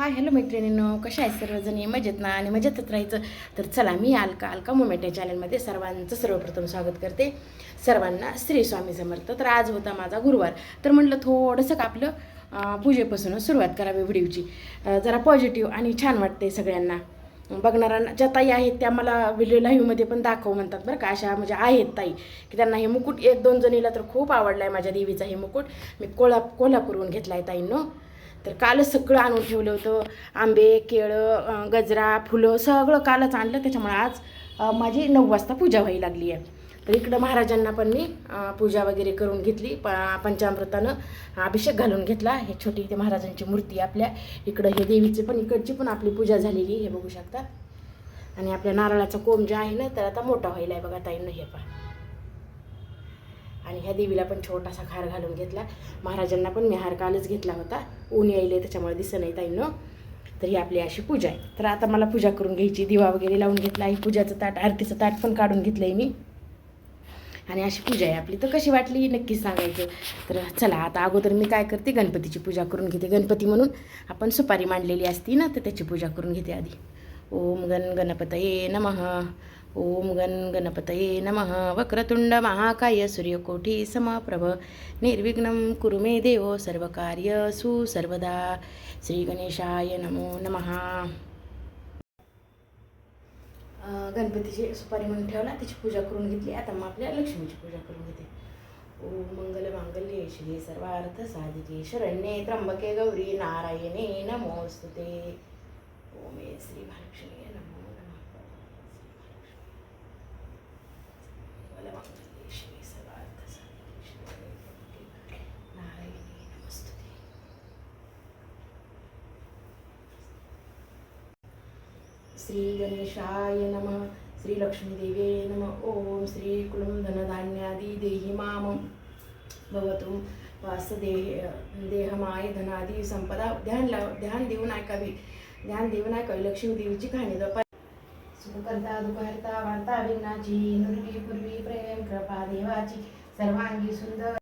Hi hello मैत्रिणींनो, कशा आहेत सर्वजणी? मजेत ना? आणि मजेतच राहायचं. तर चला, मी अलका मोमेंट या चॅनलमध्ये सर्वांचं सर्वप्रथम स्वागत करते. सर्वांना श्री स्वामी समर्थ. तर आज होता माझा गुरुवार, तर म्हटलं थोडंसं आपलं पूजेपासूनच सुरुवात करावी व्हिडिओची. जरा पॉझिटिव्ह आणि छान वाटते सगळ्यांना. बघणाऱ्यांना ज्या ताई आहेत त्या मला व्हिडिओ लाईव्हमध्ये पण दाखव म्हणतात बरं का. अशा म्हणजे आहेत ताई की त्यांना हे मुकुट 1-2 जणीला तर खूप आवडला आहे. माझ्या देवीचा हे मुकुट मी कोल्हापूरहून घेतला आहे ताईंनो. तर कालच सगळं आणून ठेवलं होतं. आंबे, केळं, गजरा, फुलं सगळं कालच आणलं. त्याच्यामुळे आज माझी 9 वाजता पूजा व्हायला लागली आहे. तर इकडं महाराजांना पण मी पूजा वगैरे करून घेतली. पंचामृतानं अभिषेक घालून घेतला. हे छोटी इथे महाराजांची मूर्ती आपल्या इकडं, हे देवीची पण इकडची पण आपली पूजा झालेली हे बघू शकता. आणि आपल्या नारळाचा कोंब जे आहे ना, तर आता मोठा व्हायला आहे बघा ताईंना. हे पहा. आणि ह्या देवीला पण छोटासा हार घालून घेतला. महाराजांना पण मी हार कालच घेतला होता. ऊन यायले त्याच्यामुळे दिसत नाही ताईंनो. तर ही आपली अशी पूजा आहे. तर आता मला पूजा करून घ्यायची. दिवा वगैरे लावून घेतला आहे. पूजाचं ताट, आरतीचं ताट पण काढून घेतलं आहे मी. आणि अशी पूजा आहे आपली. तर कशी वाटली नक्कीच सांगायचं. तर चला, आता अगोदर मी काय करते, गणपतीची पूजा करून घेते. गणपती म्हणून आपण सुपारी मांडलेली असती ना, तर त्याची पूजा करून घेते आधी. ओम गणपतये नमः. ओम गणपतये नमः. वक्रतुंड महाकाय सूर्यकोटी समप्रभ निर्विघ्नं कुरु मे देव सर्वकार्यसु सर्वदा. श्री गणेशाय नमो नमः. गणपतीची सुपारी म्हणून ठेवला, त्याची पूजा करून घेतली. आता मग आपल्या लक्ष्मीची पूजा करून घेते. ओम मंगल मांगल्ये श्री सर्वार्थ साधिके शरण्ये त्र्यंबके गौरी नारायणे नमोस्तुते. ओम श्री महालक्ष्मी नमो नमः. श्री सर्वार्थ साधिके नारायणे नमोस्तुते. श्री गणेशाय नमः. श्री लक्ष्मीदेवे नमः. ओम श्री कुलम धनधान्यादी देहि माम भवतु देहमाय धनादी संपदा. ध्यान देऊन ऐकावी. लक्ष्मी देवीची कहाणी. सुखकर्ता दुःखहर्ता वार्ता विघ्नाची नुरवी पूर्वी प्रेम कृपा देवाची सर्वांगी सुंदर.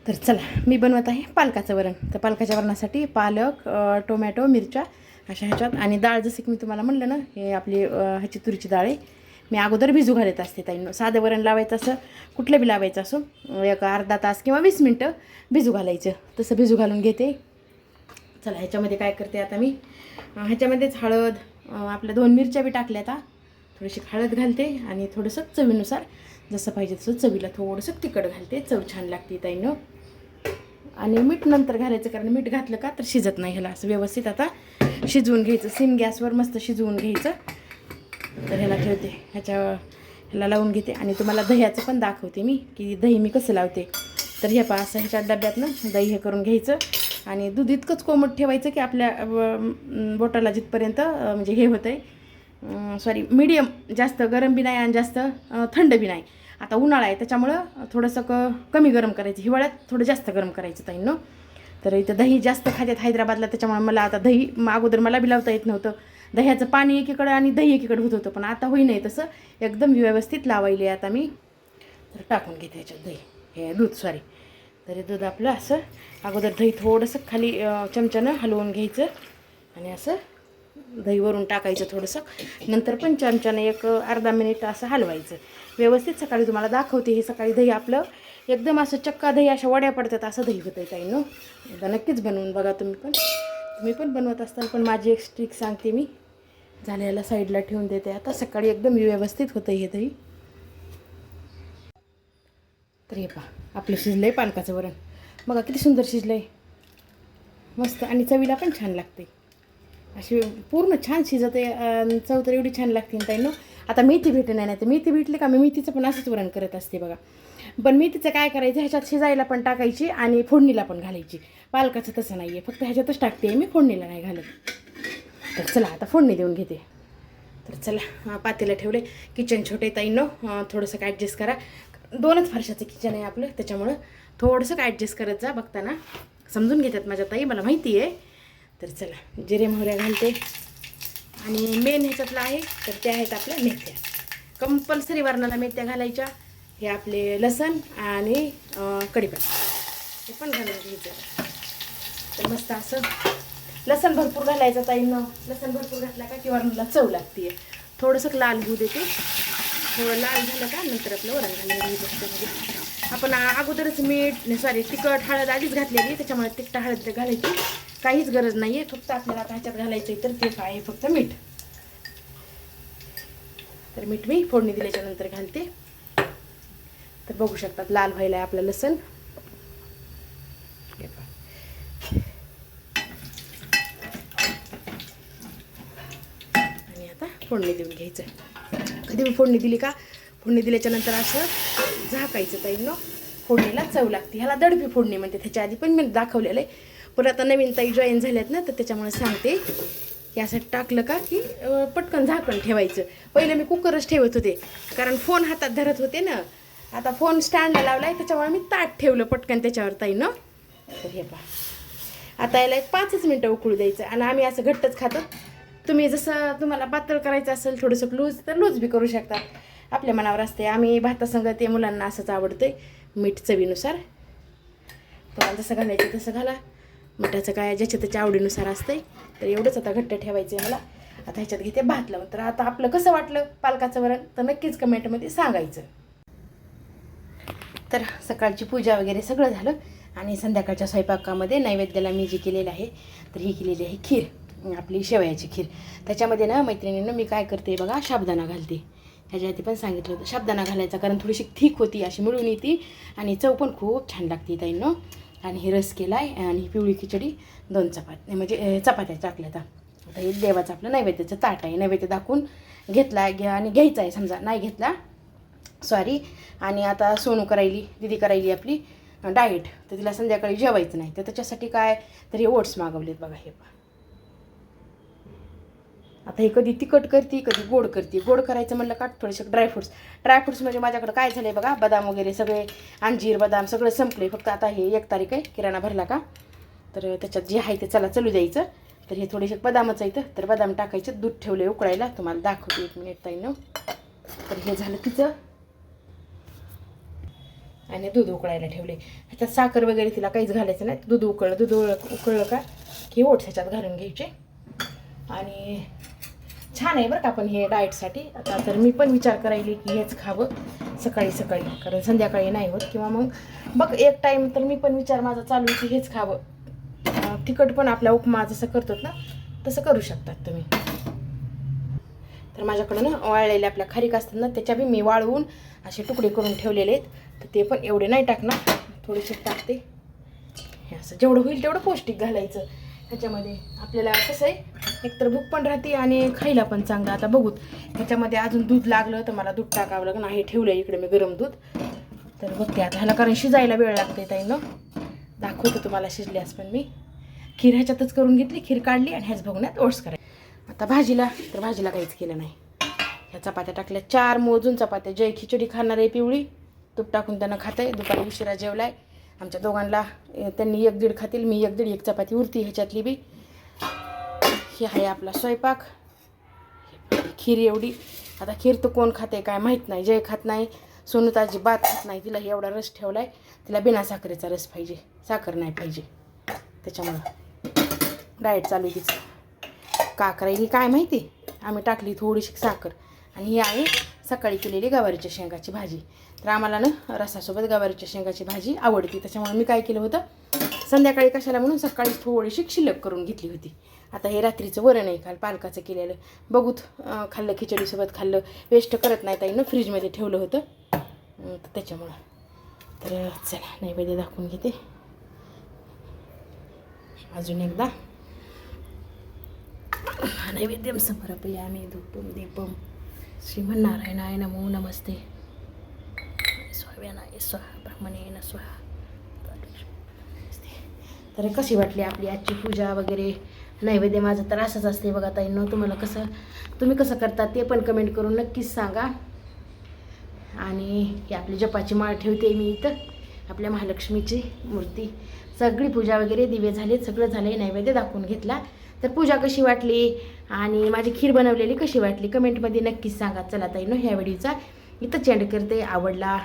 तर चला, मी बनवत आहे पालकाचं वरण. तर पालकाच्या वरणासाठी पालक, टोमॅटो, मिरच्या अशा ह्याच्यात. आणि डाळ जसं की मी तुम्हाला म्हणलं ना, हे आपली ह्याची तुरीची डाळ आहे. मी अगोदर भिजू घालत असते ताईंनो. साधं वरण लावायचं असं, कुठलं बी लावायचं असो, एक अर्धा तास किंवा 20 मिनटं भिजू घालायचं. तसं भिजू घालून घेते. चला, ह्याच्यामध्ये काय करते आता मी, ह्याच्यामध्येच हळद, आपल्या 2 मिरच्या बी टाकल्या. आता थोडीशी हळद घालते आणि थोडंसं चवीनुसार जसं पाहिजे तसं चवीला थोडंसं तिखट घालते. चव छान लागते ताईंनो. आणि मीठ नंतर घालायचं, कारण मीठ घातलं का तर शिजत नाही. ह्याला असं व्यवस्थित आता शिजवून घ्यायचं. सिम गॅसवर मस्त शिजवून घ्यायचं. तर ह्याला ठेवते, ह्याला लावून घेते. आणि तुम्हाला दह्याचं पण दाखवते मी, की दही मी कसं लावते. तर हे पहा, असं ह्याच्या डब्यातनं दही हे करून घ्यायचं. आणि दूध इतकंच कोमट ठेवायचं की आपल्या बोटाला जिथपर्यंत म्हणजे हे होतं आहे, सॉरी मीडियम, जास्त गरम बी नाही आणि जास्त थंड बी नाही. आता उन्हाळा आहे त्याच्यामुळं थोडंसं कमी गरम करायचं, हिवाळ्यात थोडं जास्त गरम करायचं ताईंनो. तर इथं दही जास्त खात्यात हैदराबादला, त्याच्यामुळे मला आता दही अगोदर मला बी लावता येत नव्हतं. दह्याचं पाणी एकीकडं आणि दही एकीकडं होत होतं, पण आता होई नाही तसं. एकदम व्यवस्थित लावायले आता मी. तर टाकून घेते ह्याच्यात दही, हे दूध सॉरी. तर हे दूध आपलं असं अगोदर दही थोडंसं खाली चमच्यानं हलवून घ्यायचं. आणि असं दहीवरून टाकायचं थोडंसं. नंतर पण चमच्यानं एक अर्धा मिनिट असं हलवायचं व्यवस्थित. सकाळी तुम्हाला दाखवते. हे सकाळी दही आपलं एकदम असं चक्का दही, अशा वड्या पडतात असं दही होतं आहे ताईंनो. एकदा नक्कीच बनवून बघा तुम्ही पण बनवत असताल. पण माझी एक ट्रिक सांगते मी. झाल्याला साईडला ठेवून देते. आता सकाळी एकदम व्यवस्थित होतं हे दही. तर हे पहा, आपलं शिजलं आहे पालकाचं वरण. बघा किती सुंदर शिजलं आहे, मस्त. आणि चवीला पण छान लागते. अशी पूर्ण छान शिजत आहे. चव तर एवढी छान लागते ना ताईंनो. आता मेथी भेटत नाही, तर मेथी भेटली का मी मेथीचं पण असंच वरण करत असते बघा. पण मेथीचं काय करायचं, ह्याच्यात शिजायला पण टाकायची आणि फोडणीला पण घालायची. पालकाचं तसं नाही आहे, फक्त ह्याच्यातच टाकते मी, फोडणीला नाही घालत. तर चला, आता फोडणी देऊन घेते. तर चला, पातेलं ठेवले. किचन छोटे ताईंनो, थोडंसं काय ॲडजस्ट करा. 2च फरशाचं किचन आहे आपलं, त्याच्यामुळं थोडंसं काय ॲडजस्ट करत जा. बघताना समजून घेतात माझ्या ताई, मला माहिती आहे. तर चला, जिरे मोहऱ्या घालते. आणि मेन ह्याच्यातलं आहे तर त्या आहेत आपल्या मेथ्या. कंपल्सरी वरणाला मेथ्या घालायच्या. हे आपले लसण आणि कढीपत्ता हे पण घालून घ्यायचं. तर मस्त असं लसण भरपूर घालायचं ताईंनो. लसण भरपूर घातला का किंवा मला चव लागते. थोडंसं लाल होऊ देते. थोडं लाल झालं का नंतर आपलं वरण घालायचं. आपण अगोदरच मीठ तिखट हळद आधीच घातलेली, त्याच्यामुळे तिखट हळद घालायची काहीच गरज नाही आहे. फक्त आपल्याला आता ह्याच्यात घालायचं तर ते आहे फक्त मीठ. तर मीठ मी फोडणी दिल्याच्या नंतर घालते. तर बघू शकतात लाल व्हायला आहे आपलं लसण. आणि आता फोडणी देऊन घ्यायचं. कधी मी फोडणी दिली का, फोडणी दिल्याच्या नंतर असं झाकायचं ताईंनो. फोडणीला चव लागते. ह्याला दडपी फोडणी म्हणते. त्याच्या आधी पण मी दाखवलेलं आहे, पण आता नवीन ताई जॉईन झाल्यात ना, तर त्याच्यामुळे सांगते की असं टाकलं का की पटकन झाकण ठेवायचं. पहिले मी कुकरच ठेवत होते, कारण फोन हातात धरत होते ना. आता फोन स्टँडला लावला आहे, त्याच्यामुळे मी ताट ठेवलं पटकन त्याच्यावर ताईंनो. तर हे पहा, आता याला एक 5 मिनटं उकळू द्यायचं. आणि आम्ही असं घट्टच खातो. तुम्ही जसं तुम्हाला पातळ करायचं असेल थोडंसं लूज, तर लूज बी करू शकता. आपल्या मनावर असते. आम्ही भातासंग ते मुलांना असंच आवडतंय. मीठ चवीनुसार तुम्हाला जसं घालायचं तसं घाला. मिठाचं काय ज्याच्या त्याच्या आवडीनुसार असतंय. तर एवढंच आता घट्ट ठेवायचं आहे मला. आता ह्याच्यात घेते भात लावून. तर आता आपलं कसं वाटलं पालकाचं वरण तर नक्कीच कमेंटमध्ये सांगायचं. तर सकाळची पूजा वगैरे सगळं झालं आणि संध्याकाळच्या स्वयंपाकामध्ये नैवेद्याला मी जी केलेलं आहे तर ही केलेली आहे खीर, आपली शेवयाची खीर. त्याच्यामध्ये ना मैत्रिणींना मी काय करते बघा, साबुदाणा घालते. ह्याच्या आधी पण सांगितलं होतं साबुदाणा घालायचा, कारण थोडीशी थिक होती, अशी मिळून येते आणि चव पण खूप छान लागते ताईंनो. आणि हे रस केला आहे आणि पिवळी खिचडी 2 चपात्या, म्हणजे चपात्या टाकल्या. आता हे देवाचं आपलं नैवेद्याचं ताट आहे. नैवेद्य दाखवून घेतला आणि घ्यायचा आहे, समजा नाही घेतला सॉरी. आणि आता सोनू करायली, दिदी करायली आपली डाएट, तर तिला संध्याकाळी जेवायचं नाही. तर त्याच्यासाठी काय तर हे ओट्स मागवलेत बघा. हे आता हे कधी तिखट करते कधी गोड करते. गोड करायचं म्हणलं का थोडेसे ड्रायफ्रुट्स म्हणजे माझ्याकडं काय झालं आहे बघा, बदाम वगैरे सगळे, अंजीर बदाम सगळं संपले. फक्त आता हे 1 तारीख आहे, किराणा भरला का तर त्याच्यात जे आहे ते चला चलू द्यायचं. तर हे थोडेसे बदामच येतं, तर बदाम टाकायचे. दूध ठेवले उकळायला, तुम्हाला दाखवते 1 मिनिट ताईंनो. तर हे झालं तिचं. आणि दूध उकळायला ठेवले. ह्याच्यात साखर वगैरे तिला काहीच घालायचं नाही. दूध उकळलं का की ओट्स ह्याच्यात घालून घ्यायचे. आणि छान आहे बरं का आपण हे डाएटसाठी. आता तर मी पण विचार करायली की हेच खावं सकाळी, कारण संध्याकाळी नाही होत. किंवा मग बघ एक टाईम तर मी पण विचार माझा चालू आहे की हेच खावं. तिखट पण आपला उपमा जसं करतो ना तसं करू शकतात तुम्ही. तर माझ्याकडं ना वाळलेले आपल्या खारीक असतात ना, त्याच्या बी मी वाळवून असे तुकडे करून ठेवलेले आहेत. तर ते पण एवढे नाही टाकणार, थोडेसे टाकते. हे असं जेवढं होईल तेवढं पौष्टिक घालायचं ह्याच्यामध्ये. आपल्याला कसं आहे, एकतर भूक पण राहते आणि खायला पण चांगलं. आता बघूत ह्याच्यामध्ये अजून दूध लागलं तर मला दूध टाकावं लागेल. नाही ठेवलं इकडे मी गरम दूध. तर बघते आता ह्याला, कारण शिजायला वेळ लागते ताईंनो. दाखवतो तुम्हाला शिजल्यास. पण मी खीर ह्याच्यातच करून घेतली, खीर काढली आणि ह्याच बघण्यात ओट्स करायचे. आता भाजीला काहीच केलं नाही. ह्या चपात्या टाकल्या 4 मोजून चपात्या. जय खिचडी खाणार आहे पिवळी, तूप टाकून त्यांना खात आहे. दुपारी उशिरा जेवलाय. आमच्या दोघांना त्यांनी 1-1.5 खातील, मी 1-1.5 एक चपाती उरती ह्याच्यातली बी. हे आहे आपला स्वयंपाक. खीर एवढी. आता खीर तर कोण खाते काय माहीत नाही. जय खात नाही, सोनूताजी बात खात नाही. तिला एवढा रस ठेवला आहे. तिला बिना साखरेचा रस पाहिजे, साखर नाही पाहिजे. त्याच्यामुळं डाएट चालू आहे तिचं. का करायली काय माहिती. आम्ही टाकली थोडीशी साखर. आणि ही आहे सकाळी केलेली गवारीच्या शेंगाची भाजी. तर आम्हाला ना रसासोबत गवारीच्या शेंगाची भाजी आवडते. त्याच्यामुळे मी काय केलं होतं, संध्याकाळी कशाला म्हणून सकाळी थोडीशी शिल्लक करून घेतली होती. आता हे रात्रीचं वरण आहे काल पालकाचं केलेलं. बघूत खाल्लं, खिचडीसोबत खाल्लं. वेस्ट करत नाही ताईनं, फ्रीजमध्ये ठेवलं होतं त्याच्यामुळं. तर चला नैवेद्य दाखवून घेते अजून एकदा. नैवेद्यम समर्पयामि धूपम दीपम श्रीमन्नारायणाय नमो नमस्ते स्वाव्यानाय स्वाहा ब्रह्मणेन स्वाहा. तर कशी वाटली आपली आजची पूजा वगैरे. नैवेद्य माझं तर असंच असते बघा ताईंनो. तुम्ही कसं करता ते पण कमेंट करून नक्कीच सांगा. आणि ही आपली जपाची माळ ठेवते मी इथं, आपल्या महालक्ष्मीची मूर्ती. सगळी पूजा वगैरे, दिवे झाले, सगळं झाले. नैवेद्य दाखवून घेतला. तर पूजा कशी वाटली आणि माझी खीर बनवलेली कशी वाटली कमेंटमध्ये नक्कीच सांगा. चला ताईंनो ह्या व्हिडिओचा इथंच एंड करते. आवडला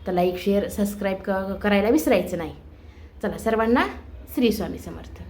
तर लाईक शेअर सबस्क्राईब करायला विसरायचं नाही. चला सर्वांना श्री स्वामी समर्थ.